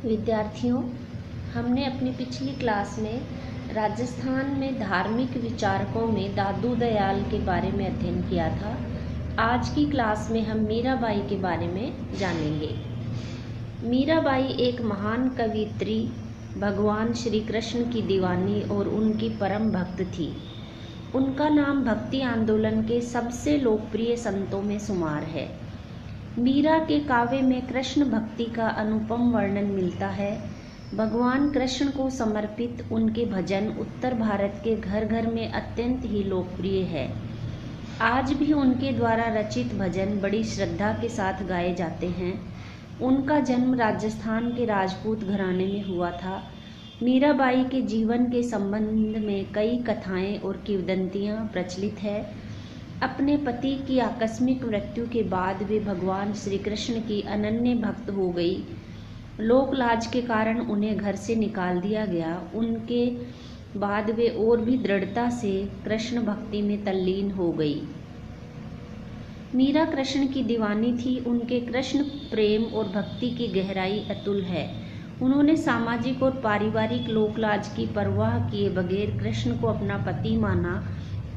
विद्यार्थियों, हमने अपनी पिछली क्लास में राजस्थान में धार्मिक विचारकों में दादू दयाल के बारे में अध्ययन किया था। आज की क्लास में हम मीराबाई के बारे में जानेंगे। मीराबाई एक महान कवयित्री, भगवान श्री कृष्ण की दीवानी और उनकी परम भक्त थी। उनका नाम भक्ति आंदोलन के सबसे लोकप्रिय संतों में शुमार है। मीरा के काव्य में कृष्ण भक्ति का अनुपम वर्णन मिलता है। भगवान कृष्ण को समर्पित उनके भजन उत्तर भारत के घर घर में अत्यंत ही लोकप्रिय है। आज भी उनके द्वारा रचित भजन बड़ी श्रद्धा के साथ गाए जाते हैं। उनका जन्म राजस्थान के राजपूत घराने में हुआ था। मीराबाई के जीवन के संबंध में कई कथाएं और किंवदंतियां प्रचलित है। अपने पति की आकस्मिक मृत्यु के बाद वे भगवान श्री कृष्ण की अनन्य भक्त हो गई। लोक लाज के कारण उन्हें घर से निकाल दिया गया। उनके बाद वे और भी दृढ़ता से कृष्ण भक्ति में तल्लीन हो गई। मीरा कृष्ण की दीवानी थी। उनके कृष्ण प्रेम और भक्ति की गहराई अतुल है। उन्होंने सामाजिक और पारिवारिक लोक लाज की परवाह किए बगैर कृष्ण को अपना पति माना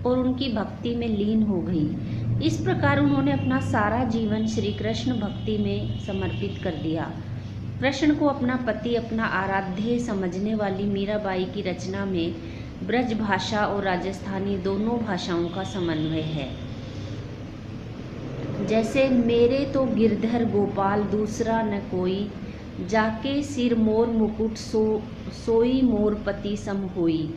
और उनकी भक्ति में लीन हो गई। इस प्रकार उन्होंने अपना सारा जीवन श्री कृष्ण भक्ति में समर्पित कर दिया। कृष्ण को अपना पति, अपना आराध्य समझने वाली मीराबाई की रचना में ब्रज भाषा और राजस्थानी दोनों भाषाओं का समन्वय है। जैसे मेरे तो गिरधर गोपाल दूसरा न कोई, जाके सिर मोर मुकुट सोई मोर पति सम होई।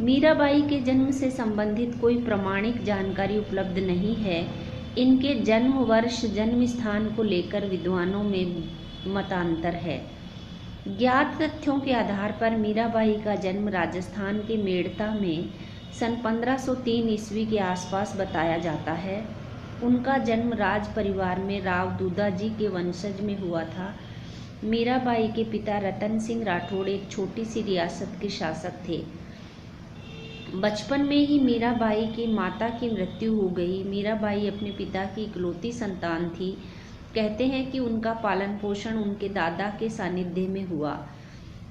मीराबाई के जन्म से संबंधित कोई प्रमाणिक जानकारी उपलब्ध नहीं है। इनके जन्म वर्ष, जन्म स्थान को लेकर विद्वानों में मतांतर है। ज्ञात तथ्यों के आधार पर मीराबाई का जन्म राजस्थान के मेड़ता में सन 1503 ईस्वी के आसपास बताया जाता है। उनका जन्म राज परिवार में राव दूधाजी के वंशज में हुआ था। मीराबाई के पिता रतन सिंह राठौड़ एक छोटी सी रियासत के शासक थे। बचपन में ही मीराबाई की माता की मृत्यु हो गई। मीराबाई अपने पिता की इकलौती संतान थी। कहते हैं कि उनका पालन पोषण उनके दादा के सानिध्य में हुआ।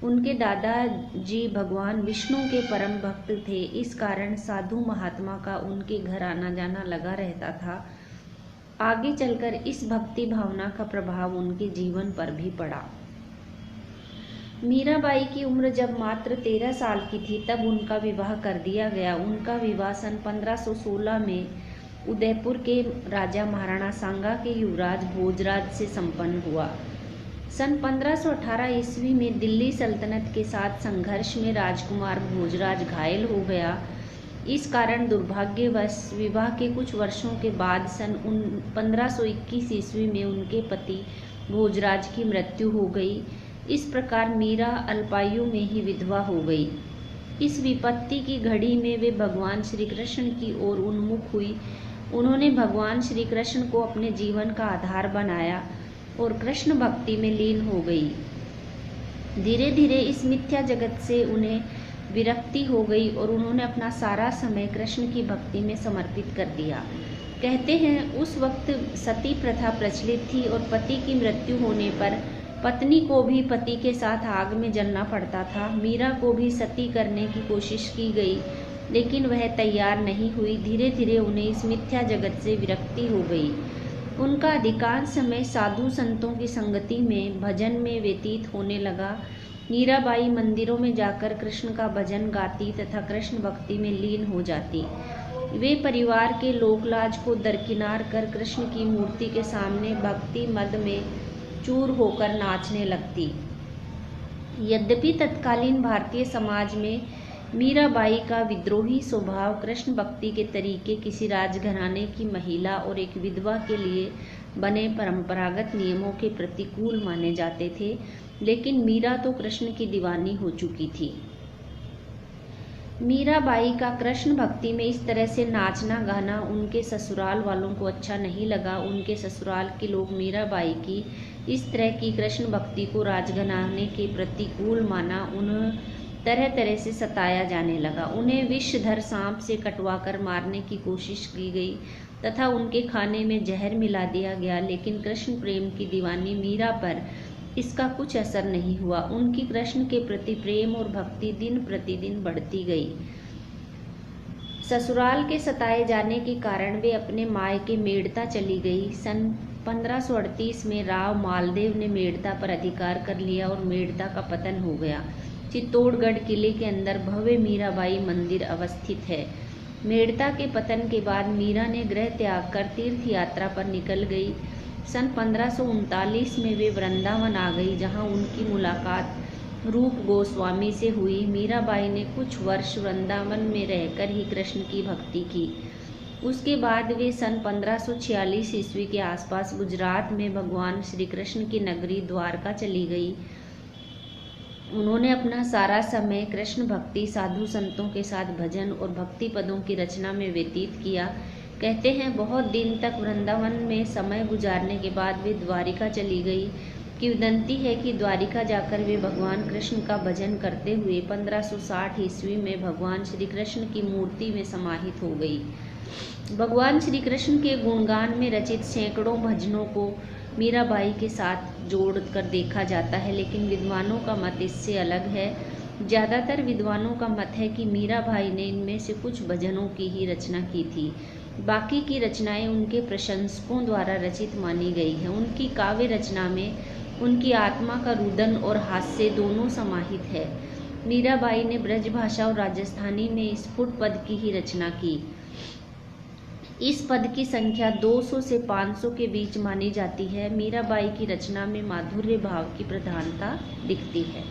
उनके दादाजी भगवान विष्णु के परम भक्त थे। इस कारण साधु महात्मा का उनके घर आना जाना लगा रहता था। आगे चलकर इस भक्ति भावना का प्रभाव उनके जीवन पर भी पड़ा। मीराबाई की उम्र जब मात्र 13 साल की थी तब उनका विवाह कर दिया गया। उनका विवाह सन 1516 में उदयपुर के राजा महाराणा सांगा के युवराज भोजराज से संपन्न हुआ। सन 1518 ईस्वी में दिल्ली सल्तनत के साथ संघर्ष में राजकुमार भोजराज घायल हो गया। इस कारण दुर्भाग्यवश विवाह के कुछ वर्षों के बाद सन 1521 ईस्वी में उनके पति भोजराज की मृत्यु हो गई। इस प्रकार मीरा अल्पायु में ही विधवा हो गई। इस विपत्ति की घड़ी में वे भगवान श्री कृष्ण की ओर उन्मुख हुई। उन्होंने भगवान श्री कृष्ण को अपने जीवन का आधार बनाया और कृष्ण भक्ति में लीन हो गई। धीरे धीरे इस मिथ्या जगत से उन्हें विरक्ति हो गई और उन्होंने अपना सारा समय कृष्ण की भक्ति में समर्पित कर दिया। कहते हैं उस वक्त सती प्रथा प्रचलित थी और पति की मृत्यु होने पर पत्नी को भी पति के साथ आग में जलना पड़ता था। मीरा को भी सती करने की कोशिश की गई लेकिन वह तैयार नहीं हुई। धीरे धीरे उन्हें इस मिथ्या जगत से विरक्ति हो गई। उनका अधिकांश समय साधु संतों की संगति में, भजन में व्यतीत होने लगा। मीराबाई मंदिरों में जाकर कृष्ण का भजन गाती तथा कृष्ण भक्ति में लीन हो जाती। वे परिवार के लोकलाज को दरकिनार कर कृष्ण की मूर्ति के सामने भक्ति मद में चूर होकर नाचने लगती। यद्यपि तत्कालीन भारतीय समाज में मीराबाई का विद्रोही स्वभाव, कृष्ण भक्ति के तरीके किसी राजघराने की महिला और एक विधवा के लिए बने परंपरागत नियमों के प्रतिकूल माने जाते थे, लेकिन मीरा तो कृष्ण की दीवानी हो चुकी थी। मीराबाई का कृष्ण भक्ति में इस तरह से नाचना गाना उनके ससुराल वालों को अच्छा नहीं लगा। उनके ससुराल के लोग मीराबाई की इस तरह की कृष्ण भक्ति को राजघराने के प्रतिकूल माना। उन्हें तरह तरह से सताया जाने लगा। उन्हें विषधर सांप से कटवाकर मारने की कोशिश की गई तथा उनके खाने में जहर मिला दिया गया। लेकिन कृष्ण प्रेम की दीवानी मीरा पर इसका कुछ असर नहीं हुआ। उनकी कृष्ण के प्रति प्रेम और भक्ति दिन प्रतिदिन बढ़ती गई। ससुराल के सताए जाने के कारण वे अपने मायके मेड़ता चली गई। सन 1538 में राव मालदेव ने मेड़ता पर अधिकार कर लिया और मेड़ता का पतन हो गया। चित्तौड़गढ़ किले के अंदर भव्य मीराबाई मंदिर अवस्थित है। मेड़ता के पतन के बाद मीरा ने गृह त्याग कर तीर्थ यात्रा पर निकल गई। सन 1539 में वे वृंदावन आ गई, जहां उनकी मुलाकात रूप गोस्वामी से हुई। मीराबाई ने कुछ वर्ष वृंदावन में रहकर ही कृष्ण की भक्ति की। उसके बाद वे सन 1546 ईस्वी के आसपास गुजरात में भगवान श्री कृष्ण की नगरी द्वारका चली गई। उन्होंने अपना सारा समय कृष्ण भक्ति, साधु संतों के साथ भजन और भक्ति पदों की रचना में व्यतीत किया। कहते हैं बहुत दिन तक वृंदावन में समय गुजारने के बाद वे द्वारिका चली गई। किंवदंती है कि द्वारिका जाकर वे भगवान कृष्ण का भजन करते हुए 1560 ईस्वी में भगवान श्री कृष्ण की मूर्ति में समाहित हो गई। भगवान श्री कृष्ण के गुणगान में रचित सैकड़ों भजनों को मीराबाई के साथ जोड़कर देखा जाता है, लेकिन विद्वानों का मत इससे अलग है। ज़्यादातर विद्वानों का मत है कि मीराबाई ने इनमें से कुछ भजनों की ही रचना की थी। बाकी की रचनाएं उनके प्रशंसकों द्वारा रचित मानी गई है। उनकी काव्य रचना में उनकी आत्मा का रुदन और हास्य दोनों समाहित है। मीराबाई ने ब्रज भाषा और राजस्थानी में स्फुट पद की ही रचना की। इस पद की संख्या 200 से 500 के बीच मानी जाती है। मीराबाई की रचना में माधुर्य भाव की प्रधानता दिखती है।